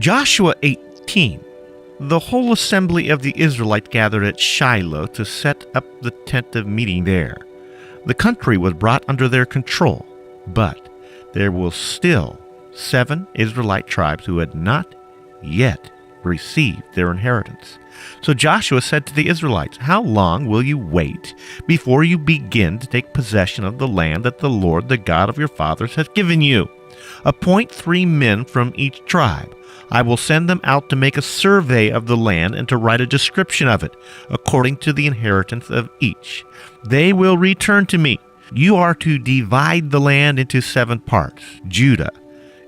Joshua 18. The whole assembly of the Israelites gathered at Shiloh to set up the tent of meeting there. The country was brought under their control, but there were still 7 Israelite tribes who had not yet received their inheritance. So Joshua said to the Israelites, "How long will you wait before you begin to take possession of the land that the Lord, the God of your fathers, has given you? Appoint 3 men from each tribe. I will send them out to make a survey of the land and to write a description of it, according to the inheritance of each. They will return to me. You are to divide the land into 7 parts. Judah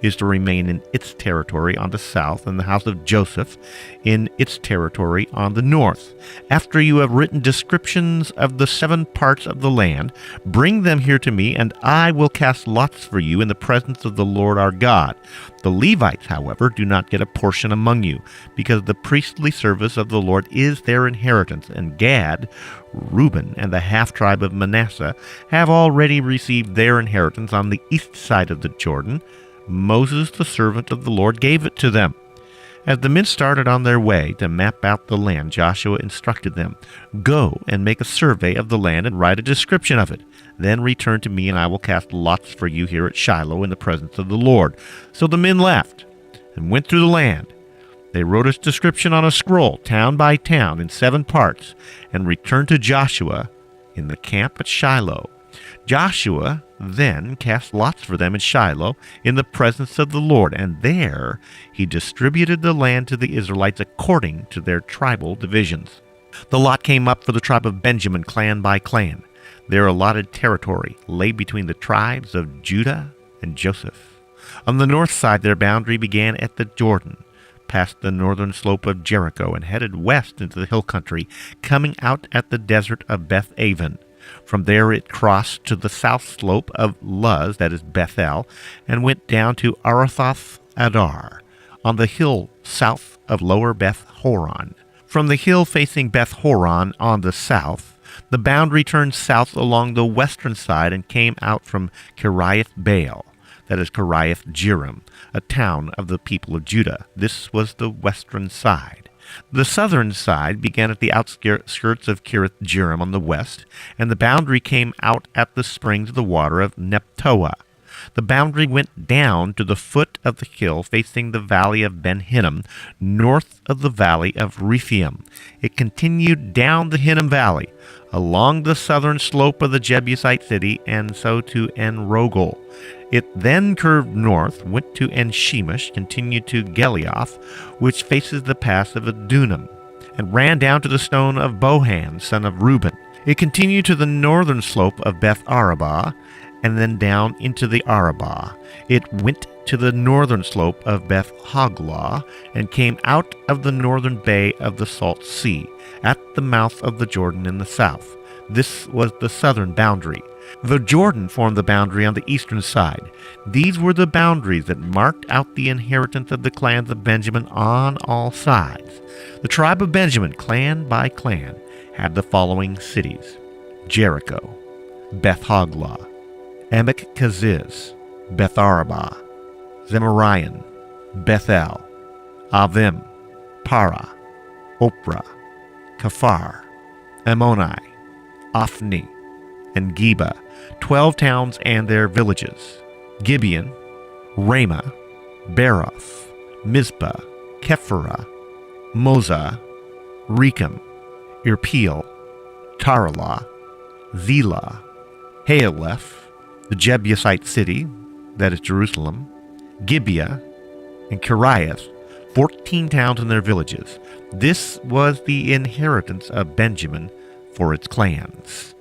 is to remain in its territory on the south, and the house of Joseph in its territory on the north. After you have written descriptions of the 7 parts of the land, bring them here to me, and I will cast lots for you in the presence of the Lord our God. The Levites, however, do not get a portion among you, because the priestly service of the Lord is their inheritance, and Gad, Reuben, and the half-tribe of Manasseh have already received their inheritance on the east side of the Jordan. Moses, the servant of the Lord, gave it to them." As the men started on their way to map out the land, Joshua instructed them, "Go and make a survey of the land and write a description of it. Then return to me, and I will cast lots for you here at Shiloh in the presence of the Lord." So the men left and went through the land. They wrote its description on a scroll, town by town, in 7 parts, and returned to Joshua in the camp at Shiloh. Joshua then cast lots for them at Shiloh in the presence of the Lord, and there he distributed the land to the Israelites according to their tribal divisions. The lot came up for the tribe of Benjamin, clan by clan. Their allotted territory lay between the tribes of Judah and Joseph. On the north side, their boundary began at the Jordan, past the northern slope of Jericho, and headed west into the hill country, coming out at the desert of Beth-aven. From there it crossed to the south slope of Luz, that is Bethel, and went down to Arathoth Adar, on the hill south of lower Beth Horon. From the hill facing Beth Horon on the south, the boundary turned south along the western side and came out from Kiriath Baal, that is Kiriath Jearim, a town of the people of Judah. This was the western side. The southern side began at the outskirts of Kiriath Jearim on the west, and the boundary came out at the springs of the water of Nephtoah. The boundary went down to the foot of the hill facing the valley of Ben Hinnom, north of the valley of Rephaim. It continued down the Hinnom Valley, along the southern slope of the Jebusite city, and so to En-Rogel. It then curved north, went to En-Shemesh, continued to Gelioth, which faces the pass of Adullam, and ran down to the stone of Bohan, son of Reuben. It continued to the northern slope of Beth Arabah, and then down into the Arabah. It went to the northern slope of Beth Hoglah, and came out of the northern bay of the Salt Sea, at the mouth of the Jordan in the south. This was the southern boundary. The Jordan formed the boundary on the eastern side. These were the boundaries that marked out the inheritance of the clans of Benjamin on all sides. The tribe of Benjamin, clan by clan, had the following cities: Jericho, Beth Hoglah, Emek Keziz, Beth Arabah, Zemaraim, Bethel, Avim, Para, Oprah, Kafar, Ammoni, Ophni, and Geba, 12 towns and their villages: Gibeon, Ramah, Beroth, Mizpah, Kephirah, Moza, Rechem, Irpeel, Taralah, Zelah, Haeleph, the Jebusite city, that is Jerusalem, Gibeah, and Kiriath, 14 towns and their villages. This was the inheritance of Benjamin for its clans.